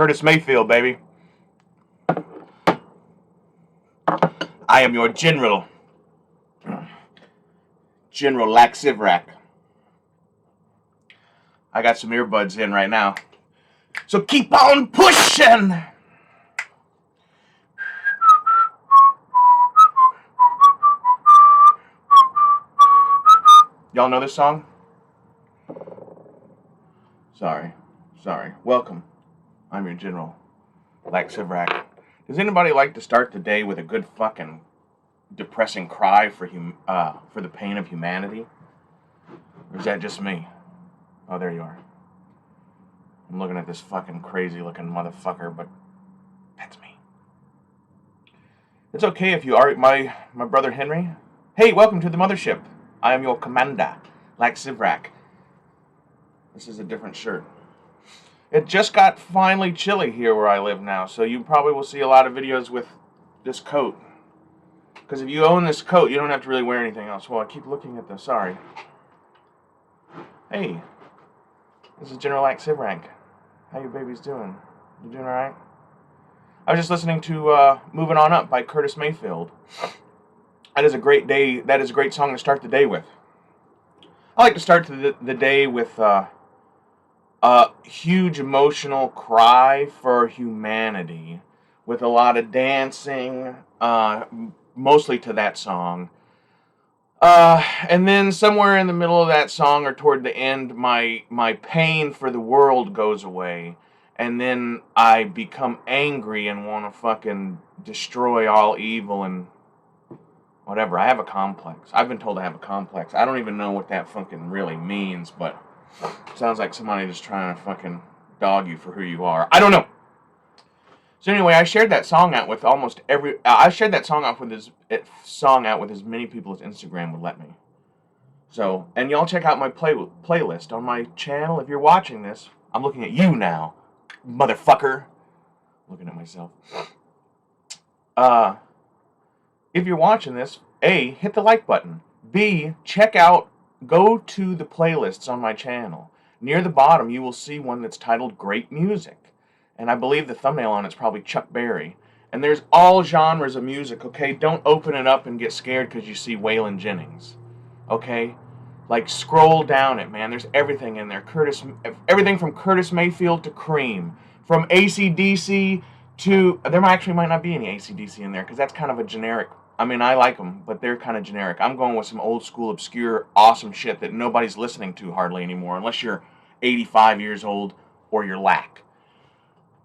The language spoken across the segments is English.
Curtis Mayfield, baby. I am your general. General Laxivrak. I got some earbuds in right now. So keep on pushing! Y'all know this song? Sorry. Welcome. I'm your general, Laxivrak. Does anybody like to start the day with a good fucking depressing cry for the pain of humanity? Or is that just me? Oh, there you are. I'm looking at this fucking crazy looking motherfucker, but that's me. It's okay if you are my brother Henry. Hey, welcome to the mothership. I am your commander, Laxivrak. This is a different shirt. It just got finally chilly here where I live now, so you probably will see a lot of videos with this coat. Because if you own this coat, you don't have to really wear anything else. Well, I keep looking at this. Sorry. Hey, this is General Laxivrak. How you babies doing? You doing alright? I was just listening to Moving On Up by Curtis Mayfield. That is a great day. That is a great song to start the day with. I like to start the day with a huge emotional cry for humanity, with a lot of dancing, mostly to that song. And then somewhere in the middle of that song or toward the end, my pain for the world goes away. And then I become angry and want to fucking destroy all evil and whatever. I have a complex. I've been told I have a complex. I don't even know what that fucking really means, but it sounds like somebody just trying to fucking dog you for who you are. I don't know. So anyway, I shared that song out with almost every. I shared that song out with as many people as Instagram would let me. So, and y'all check out my playlist on my channel. If you're watching this, I'm looking at you now, motherfucker. Looking at myself. If you're watching this, A, hit the like button. B, go to the playlists on my channel. Near the bottom, you will see one that's titled Great Music. And I believe the thumbnail on it's probably Chuck Berry. And there's all genres of music, okay? Don't open it up and get scared because you see Waylon Jennings, okay? Like, scroll down it, man. There's everything in there. Everything from Curtis Mayfield to Cream. From AC/DC to... There might not be any AC/DC in there because that's kind of a generic... I mean, I like them, but they're kind of generic. I'm going with some old school, obscure, awesome shit that nobody's listening to hardly anymore unless you're 85 years old or you're lack.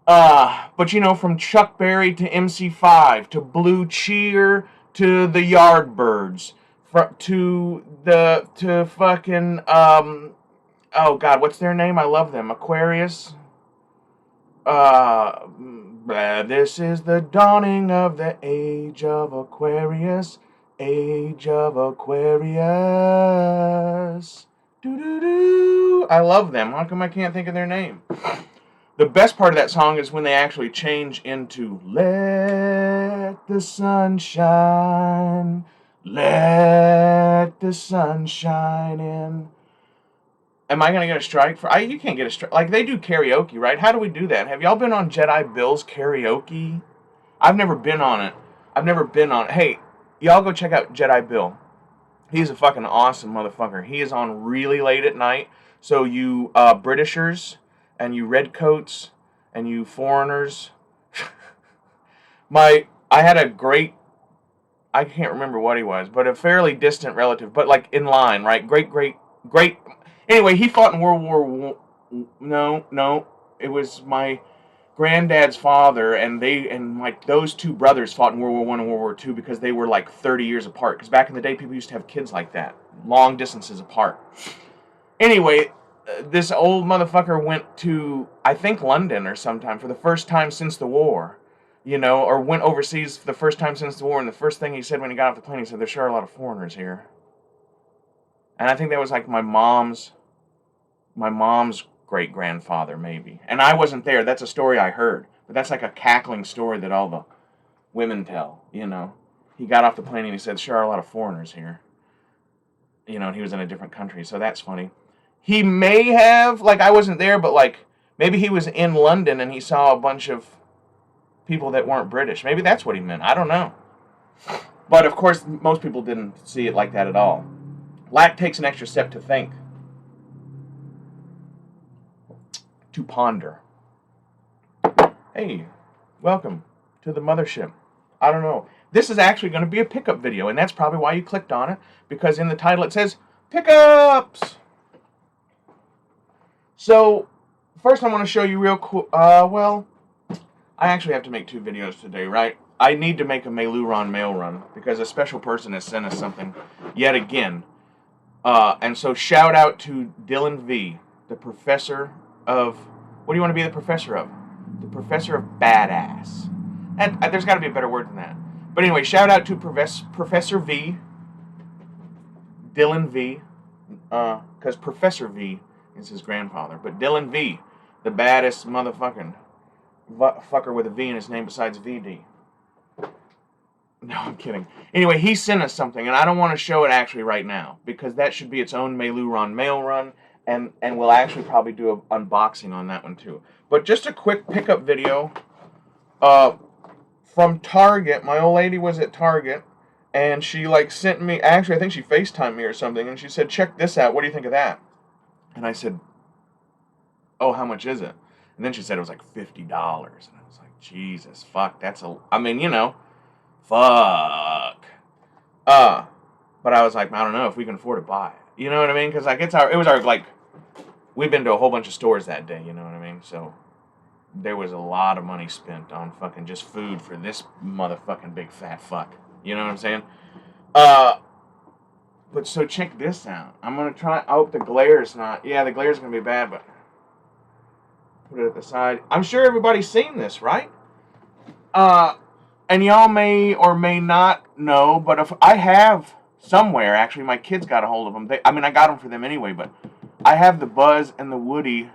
But you know, from Chuck Berry to MC5 to Blue Cheer to the Yardbirds to fucking oh god, what's their name? I love them. Aquarius. This is the dawning of the age of Aquarius. Age of Aquarius. Doo-doo-doo. I love them. How come I can't think of their name? The best part of that song is when they actually change into Let the sun shine, let the sun shine in. Am I going to get a strike for... you can't get a strike. Like, they do karaoke, right? How do we do that? Have y'all been on Jedi Bill's karaoke? I've never been on it. Hey, y'all go check out Jedi Bill. He's a fucking awesome motherfucker. He is on really late at night. So you Britishers... and you redcoats, and you foreigners. I had a great, I can't remember what he was, but a fairly distant relative, but like in line, right? Great. Anyway, he fought in World War No, it was my granddad's father, and those two brothers fought in World War I and World War II because they were like 30 years apart. Because back in the day, people used to have kids like that, long distances apart. Anyway, this old motherfucker went to, I think, London or sometime for the first time since the war, or went overseas for the first time since the war, and the first thing he said when he got off the plane, he said, there sure are a lot of foreigners here. And I think that was like my mom's great-grandfather, maybe. And I wasn't there. That's a story I heard. But that's like a cackling story that all the women tell, He got off the plane and he said, sure are a lot of foreigners here. And he was in a different country, so that's funny. He may have, I wasn't there, but, Maybe he was in London and he saw a bunch of people that weren't British. Maybe that's what he meant. I don't know. But of course, most people didn't see it like that at all. Lack takes an extra step to think, to ponder. Hey, welcome to the mothership. I don't know. This is actually going to be a pickup video, and that's probably why you clicked on it, because in the title it says pickups. So, first I want to show you real cool. Well, I actually have to make 2 videos today, right? I need to make a Mailuron mail run because a special person has sent us something yet again. And so shout out to Dylan V, the professor of... What do you want to be the professor of? The professor of badass. And there's got to be a better word than that. But anyway, shout out to Professor V, Dylan V, because Professor V is his grandfather. But Dylan V, the baddest motherfucking fucker with a V in his name besides VD. No, I'm kidding. Anyway, he sent us something, and I don't want to show it actually right now, because that should be its own Mailuron mail run, and we'll actually probably do an unboxing on that one too. But just a quick pickup video from Target. My old lady was at Target, and she like sent me, actually I think she FaceTimed me or something, and she said, check this out, what do you think of that? And I said, oh, how much is it? And then she said it was like $50, and I was like, Jesus, fuck, that's a, I mean, you know, fuck. But I was like, I don't know if we can afford to buy it. You know what I mean? Because like it was our like, we've been to a whole bunch of stores that day. You know what I mean? So there was a lot of money spent on fucking just food for this motherfucking big fat fuck. You know what I'm saying? But so check this out. I'm gonna try. I hope the glare's not. Yeah, the glare's gonna be bad, but put it at the side. I'm sure everybody's seen this, right? And y'all may or may not know, but if I have somewhere, actually, my kids got a hold of them. I mean, I got them for them anyway, but I have the Buzz and the Woody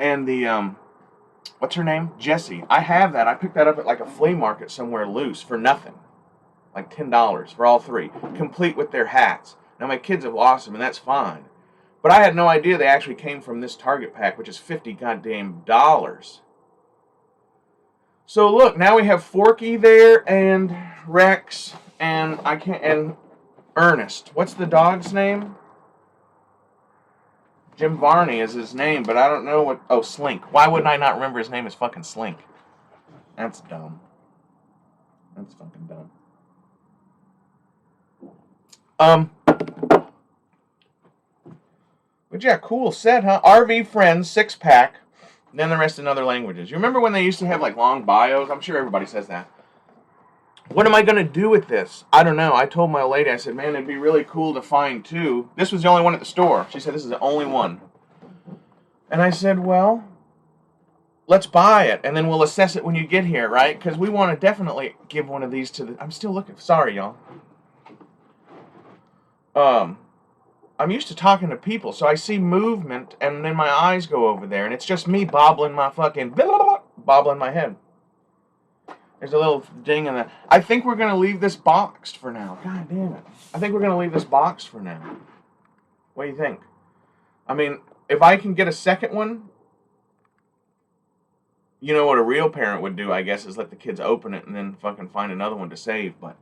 and the, what's her name? Jessie. I have that. I picked that up at like a flea market somewhere loose for nothing. Like $10 for all 3, complete with their hats. Now, my kids have lost them, and that's fine. But I had no idea they actually came from this Target pack, which is $50 goddamn dollars. So look, now we have Forky there, and Rex, and and Ernest. What's the dog's name? Jim Varney is his name, but I don't know what. Oh, Slink. Why wouldn't I not remember his name is fucking Slink? That's dumb. That's fucking dumb. But yeah, cool set, huh? RV Friends 6-pack. Then the rest in other languages. You remember when they used to have like long bios? I'm sure everybody says that. What am I going to do with this? I don't know. I told my lady, I said, man, it'd be really cool to find 2. This was the only one at the store. She said, this is the only one. And I said, well, let's buy it. And then we'll assess it when you get here, right? Because we want to definitely give one of these to the... I'm still looking. Sorry, y'all. I'm used to talking to people, so I see movement, and then my eyes go over there, and it's just me bobbling my fucking... bobbling my head. There's a little ding in the... I think we're going to leave this boxed for now. God damn it. I think we're going to leave this boxed for now. What do you think? I mean, if I can get a second one, you know what a real parent would do, I guess, is let the kids open it and then fucking find another one to save, but...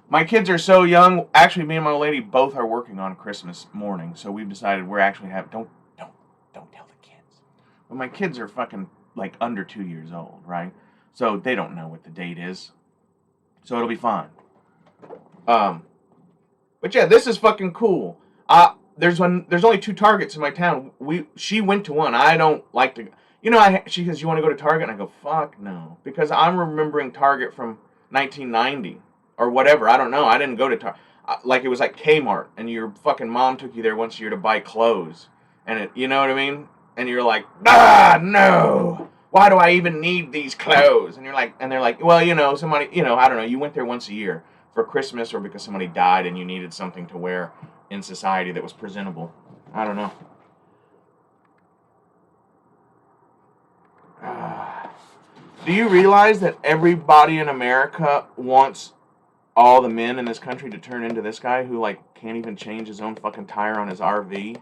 My kids are so young. Actually, me and my lady both are working on Christmas morning, so we've decided we're actually don't tell the kids. But my kids are fucking like under 2 years old, right? So they don't know what the date is. So it'll be fine. But yeah, this is fucking cool. There's only 2 Targets in my town. She went to one. I don't like to. You know, she says, you want to go to Target? And I go, fuck no, because I'm remembering Target from 1990. Or whatever, I don't know. I didn't go to Target. Like it was like Kmart, and your fucking mom took you there once a year to buy clothes, and it, you know what I mean? And you're like, no, why do I even need these clothes? And you're like, and they're like, well, you know, somebody, you know, I don't know. You went there once a year for Christmas, or because somebody died and you needed something to wear in society that was presentable. I don't know. Do you realize that everybody in America wants all the men in this country to turn into this guy who, like, can't even change his own fucking tire on his RV?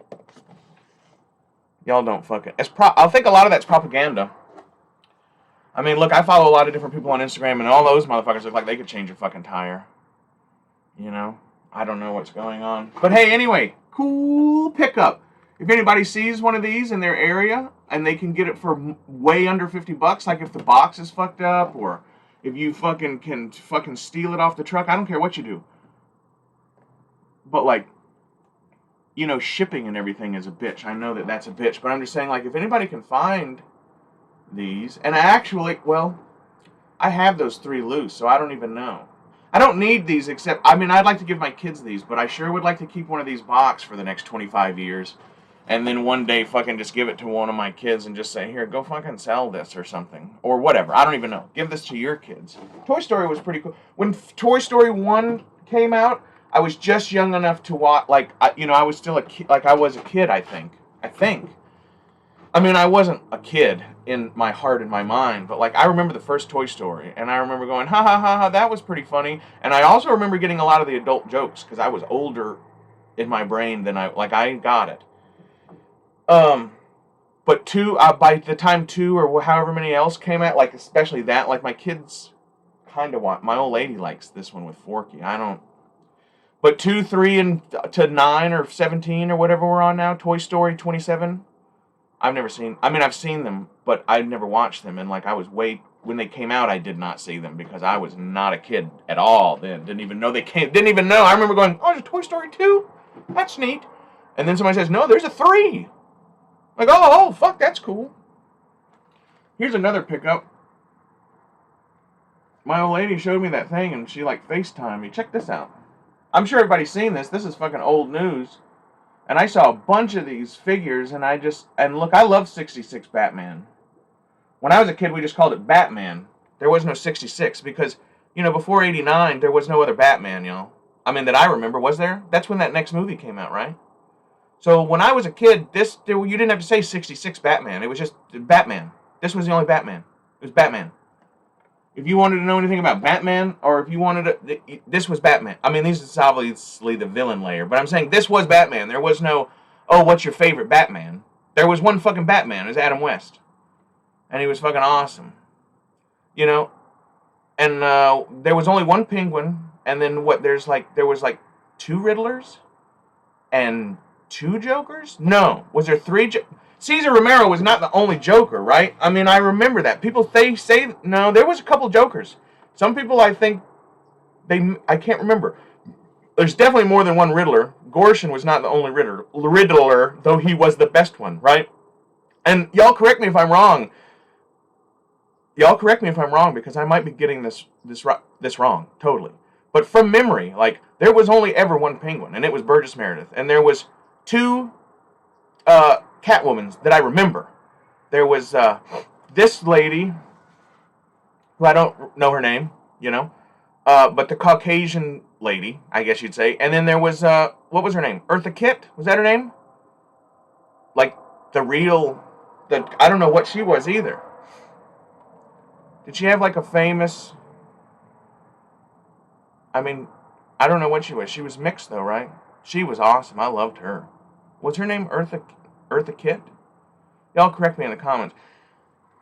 Y'all don't fucking... I think a lot of that's propaganda. I mean, look, I follow a lot of different people on Instagram, and all those motherfuckers look like they could change a fucking tire. You know? I don't know what's going on. But hey, anyway, cool pickup. If anybody sees one of these in their area, and they can get it for way under $50, like if the box is fucked up, or if you fucking can fucking steal it off the truck, I don't care what you do. But like, you know, shipping and everything is a bitch. I know that that's a bitch, but I'm just saying, like, if anybody can find these, and actually, well, I have those 3 loose, so I don't even know. I don't need these except, I mean, I'd like to give my kids these, but I sure would like to keep one of these boxed for the next 25 years, and then one day fucking just give it to one of my kids and just say, here, go fucking sell this or something, or whatever. I don't even know. Give this to your kids. Toy Story was pretty cool. When Toy Story 1 came out, I was just young enough to watch, like, I was still a kid, like, I was a kid, I think. I mean, I wasn't a kid in my heart and my mind, but, like, I remember the first Toy Story, and I remember going, ha, ha, ha, ha, that was pretty funny, and I also remember getting a lot of the adult jokes, because I was older in my brain than I got it. But 2, by the time 2 or however many else came out, like, especially that, like, my kids kind of want, my old lady likes this one with Forky, I don't. But 2, 3, and to 9 or 17 or whatever we're on now, Toy Story 27, I've never seen. I mean, I've seen them, but I've never watched them. And like, when they came out, I did not see them because I was not a kid at all then. Didn't even know they came. Didn't even know. I remember going, oh, there's a Toy Story 2? That's neat. And then somebody says, no, there's a 3. Like, oh, fuck, that's cool. Here's another pickup. My old lady showed me that thing and she like FaceTimed me. Check this out. I'm sure everybody's seen this. This is fucking old news. And I saw a bunch of these figures, and look, I love 66 Batman. When I was a kid, we just called it Batman. There was no 66, because, before 89, there was no other Batman, I mean, that I remember, was there? That's when that next movie came out, right? So when I was a kid, you didn't have to say 66 Batman. It was just Batman. This was the only Batman. It was Batman. If you wanted to know anything about Batman, or if you wanted to, this was Batman. I mean, this is obviously the villain layer, but I'm saying this was Batman. There was no, oh, what's your favorite Batman? There was one fucking Batman. It was Adam West. And he was fucking awesome. And there was only one Penguin, and then there was 2 Riddlers? And 2 Jokers? No. Was there 3 Cesar Romero was not the only Joker, right? I mean, I remember that. People say, no, there was a couple Jokers. Some people, I think, I can't remember. There's definitely more than one Riddler. Gorshin was not the only Riddler, though he was the best one, right? And y'all correct me if I'm wrong. Because I might be getting this wrong, totally. But from memory, there was only ever one Penguin, and it was Burgess Meredith. And there was 2 Catwomans that I remember. There was this lady, who I don't know her name, but the Caucasian lady, I guess you'd say. And then there was, what was her name? Eartha Kitt? Was that her name? Like, I don't know what she was either. Did she have like a famous, I mean, I don't know what she was. She was mixed though, right? She was awesome. I loved her. Was her name Eartha Kitt? Y'all correct me in the comments.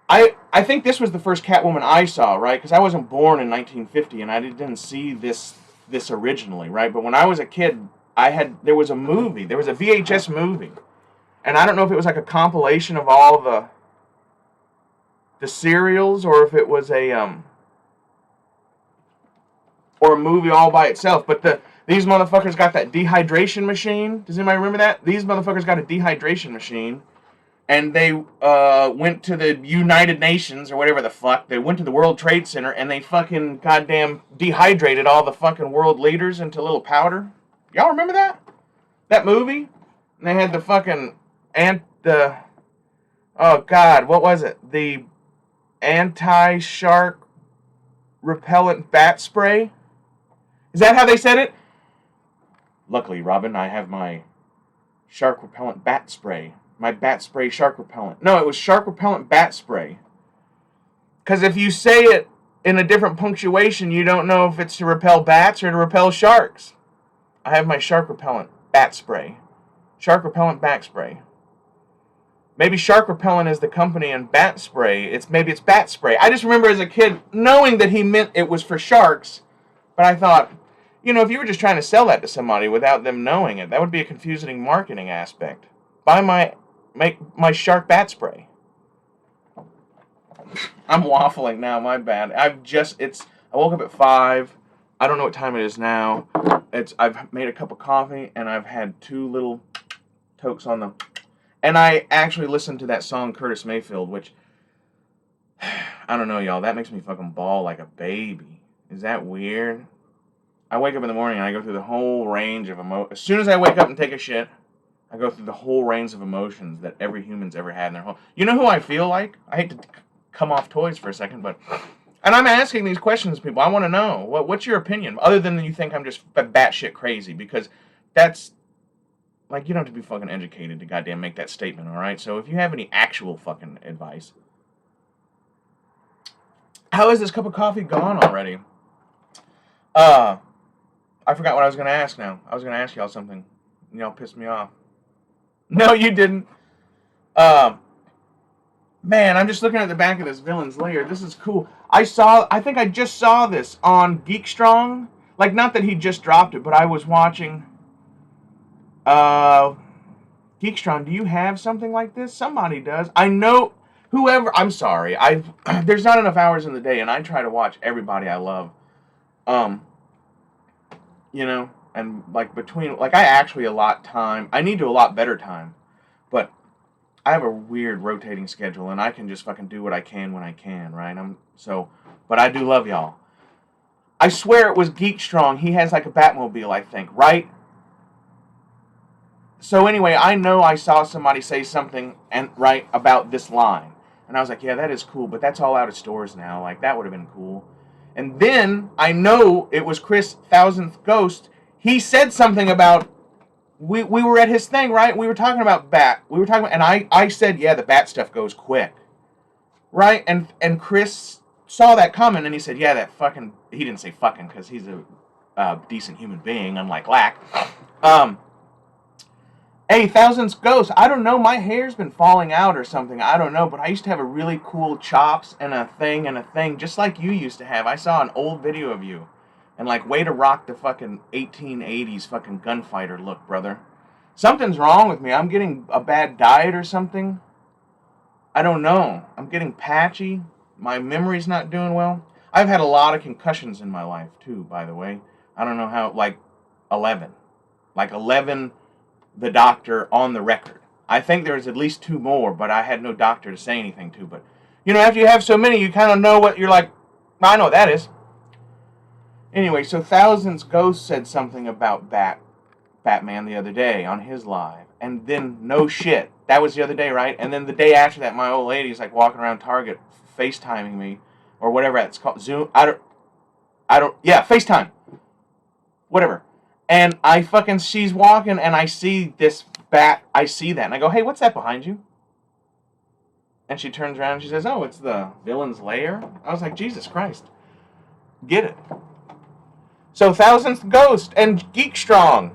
I think this was the first Catwoman I saw, right? Because I wasn't born in 1950 and I didn't see this originally, right? But when I was a kid, there was a movie. There was a VHS movie. And I don't know if it was like a compilation of all the serials or if it was a movie all by itself. But these motherfuckers got that dehydration machine. Does anybody remember that? These motherfuckers got a dehydration machine. And they went to the United Nations or whatever the fuck. They went to the World Trade Center and they fucking goddamn dehydrated all the fucking world leaders into little powder. Y'all remember that? That movie? And they had the fucking oh god, what was it? The anti-shark repellent bat spray? Is that how they said it? Luckily, Robin, I have my shark repellent bat spray. My bat spray shark repellent. No, it was shark repellent bat spray. Because if you say it in a different punctuation, you don't know if it's to repel bats or to repel sharks. I have my shark repellent bat spray. Shark repellent bat spray. Maybe shark repellent is the company and bat spray. Maybe it's bat spray. I just remember as a kid knowing that he meant it was for sharks, but I thought, if you were just trying to sell that to somebody without them knowing it, that would be a confusing marketing aspect. Make my shark bat spray. I'm waffling now, my bad. I woke up at 5. I don't know what time it is now. I've made a cup of coffee and I've had 2 little tokes on them. And I actually listened to that song Curtis Mayfield, which I don't know, y'all. That makes me fucking bawl like a baby. Is that weird? I wake up in the morning and I go through the whole range of emotions. As soon as I wake up and take a shit, I go through the whole range of emotions that every human's ever had in their whole. You know who I feel like? I hate to come off toys for a second, but. And I'm asking these questions, people. I want to know. What's your opinion? Other than you think I'm just batshit crazy, because that's. Like, you don't have to be fucking educated to goddamn make that statement, alright? So if you have any actual fucking advice. How is this cup of coffee gone already? I forgot what I was going to ask now. I was going to ask y'all something. Y'all pissed me off. No, you didn't. Man, I'm just looking at the back of this Villain's Lair. This is cool. I think I just saw this on Geek Strong. Like, not that he just dropped it, but I was watching... Geekstron, do you have something like this? Somebody does. I know whoever. I'm sorry. There's not enough hours in the day, and I try to watch everybody I love. And like I actually allot time. I need to allot better time, but I have a weird rotating schedule, and I can just fucking do what I can when I can, right? But I do love y'all. I swear it was Geekstrong. He has like a Batmobile, I think, right? So anyway, I know I saw somebody say something right about this line. And I was like, yeah, that is cool, but that's all out of stores now. Like, that would have been cool. And then I know it was Chris Thousandth Ghost. He said something about, we were at his thing, right? We were talking about Bat. And I said, yeah, the Bat stuff goes quick. Right? And Chris saw that comment and he said, yeah, that fucking, he didn't say fucking because he's a decent human being, unlike Lack. Hey, Thousands Ghost, I don't know, my hair's been falling out or something, I don't know, but I used to have a really cool chops and a thing, just like you used to have. I saw an old video of you, and like, way to rock the fucking 1880s fucking gunfighter look, brother. Something's wrong with me. I'm getting a bad diet or something. I don't know. I'm getting patchy. My memory's not doing well. I've had a lot of concussions in my life, too, by the way. I don't know how, 11. 11... the doctor on the record. I think there's at least 2 more, but I had no doctor to say anything to. But, after you have so many, you kind of know what you're like, I know what that is. Anyway, so Thousands Ghost said something about Batman the other day on his live. And then, no shit, that was the other day, right? And then the day after that, my old lady's like walking around Target, FaceTiming me, or whatever it's called, Zoom, FaceTime. Whatever. And she's walking, and I see this bat, I see that, and I go, hey, what's that behind you? And she turns around, and she says, oh, it's the Villain's Lair? I was like, Jesus Christ. Get it. So, Thousandth Ghost and Geekstrong.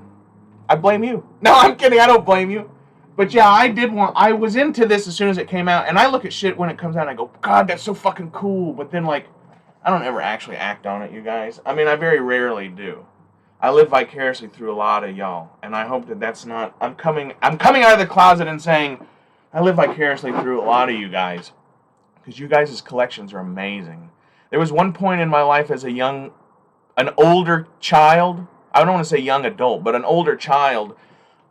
I blame you. No, I'm kidding, I don't blame you. But yeah, I was into this as soon as it came out, and I look at shit when it comes out, and I go, God, that's so fucking cool. But then, I don't ever actually act on it, you guys. I mean, I very rarely do. I live vicariously through a lot of y'all, and I hope that that's not. I'm coming out of the closet and saying, I live vicariously through a lot of you guys, because you guys' collections are amazing. There was one point in my life as an older child. I don't want to say young adult, but an older child,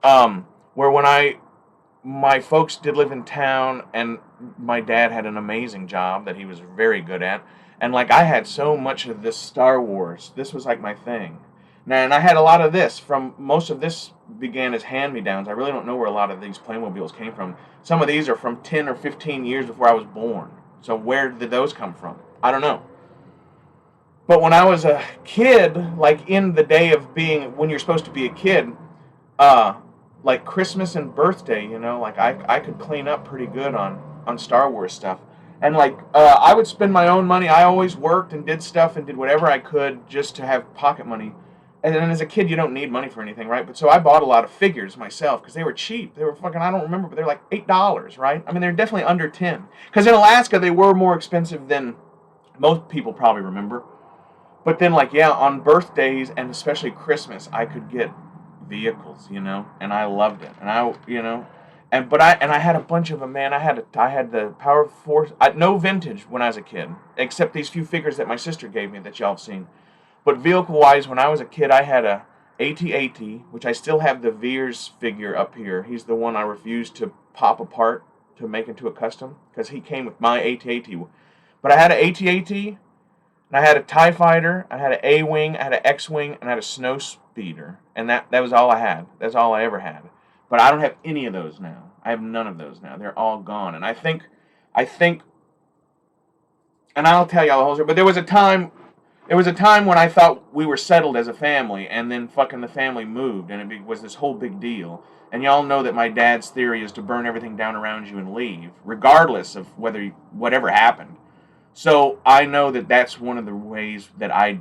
where when my folks did live in town, and my dad had an amazing job that he was very good at, and I had so much of this Star Wars. This was my thing. Now, and I had a lot of this. Most of this began as hand-me-downs. I really don't know where a lot of these Playmobiles came from. Some of these are from 10 or 15 years before I was born. So where did those come from? I don't know. But when I was a kid, in the day of when you're supposed to be a kid, Christmas and birthday, I could clean up pretty good on Star Wars stuff. And I would spend my own money. I always worked and did stuff and did whatever I could just to have pocket money. And then as a kid, you don't need money for anything, right? But so I bought a lot of figures myself because they were cheap. They were fucking, I don't remember, but they're like $8, right? I mean, they're definitely under 10. Because in Alaska, they were more expensive than most people probably remember. But then, like, yeah, on birthdays and especially Christmas, I could get vehicles, you know, and I loved it. And I had a bunch of them, man. I had the Power Force, no vintage when I was a kid, except these few figures that my sister gave me that y'all have seen. But vehicle-wise, when I was a kid, I had a AT-AT, which I still have the Veers figure up here. He's the one I refused to pop apart to make into a custom because he came with my AT-AT. But I had an AT-AT, and I had a TIE Fighter, I had an A-Wing, I had an X-Wing, and I had a Snow Speeder. And that was all I had. That's all I ever had. But I don't have any of those now. I have none of those now. They're all gone. And I think, and I'll tell y'all the whole story, but there was a time when I thought we were settled as a family, and then fucking the family moved, and it was this whole big deal. And y'all know that my dad's theory is to burn everything down around you and leave, regardless of whatever happened. So I know that that's one of the ways that I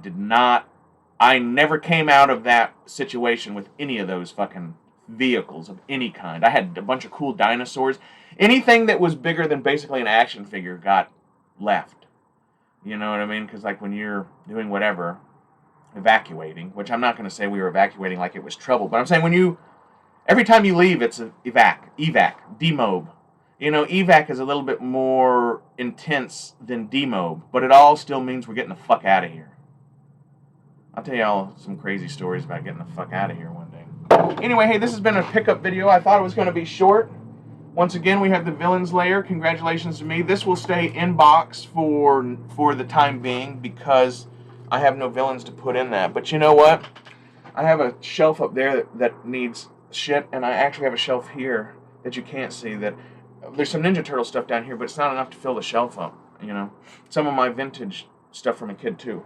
never came out of that situation with any of those fucking vehicles of any kind. I had a bunch of cool dinosaurs. Anything that was bigger than basically an action figure got left. You know what I mean? Because, like, when you're doing whatever, evacuating, which I'm not going to say we were evacuating like it was trouble, but I'm saying every time you leave, it's an evac, demob. You know, evac is a little bit more intense than demob, but it all still means we're getting the fuck out of here. I'll tell y'all some crazy stories about getting the fuck out of here one day. Anyway, hey, this has been a pickup video. I thought it was going to be short. Once again, we have the Villains layer. Congratulations to me. This will stay in box for the time being because I have no villains to put in that. But you know what? I have a shelf up there that needs shit, and I actually have a shelf here that you can't see. That there's some Ninja Turtle stuff down here, but it's not enough to fill the shelf up. You know, some of my vintage stuff from a kid too.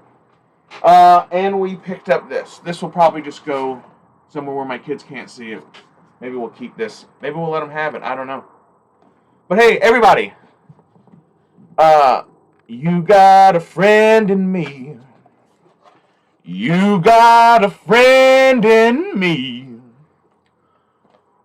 And we picked up this. This will probably just go somewhere where my kids can't see it. Maybe we'll keep this. Maybe we'll let them have it. I don't know. But hey, everybody. You got a friend in me. You got a friend in me.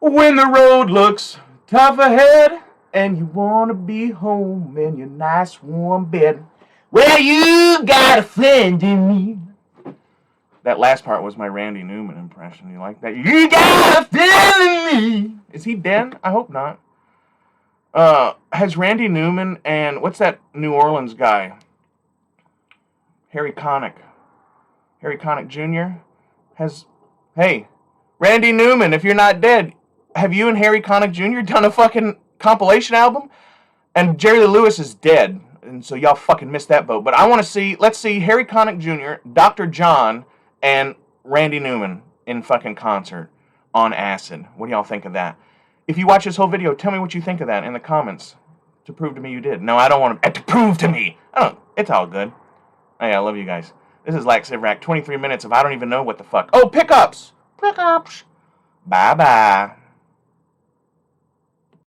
When the road looks tough ahead and you want to be home in your nice warm bed, well, you got a friend in me. That last part was my Randy Newman impression. You like that? You got a friend in me. Is he dead? I hope not. Has Randy Newman and what's that New Orleans guy? Harry Connick Jr. Hey, Randy Newman, if you're not dead, have you and Harry Connick Jr. done a fucking compilation album? And Jerry Lee Lewis is dead, and so y'all fucking missed that boat. But let's see Harry Connick Jr., Dr. John, and Randy Newman in fucking concert on acid. What do y'all think of that? If you watch this whole video, tell me what you think of that in the comments to prove to me you did. No, I don't want to prove to me. It's all good. Hey, I love you guys. This is Lax Rack, 23 minutes of I don't even know what the fuck. Oh, pickups. Bye-bye.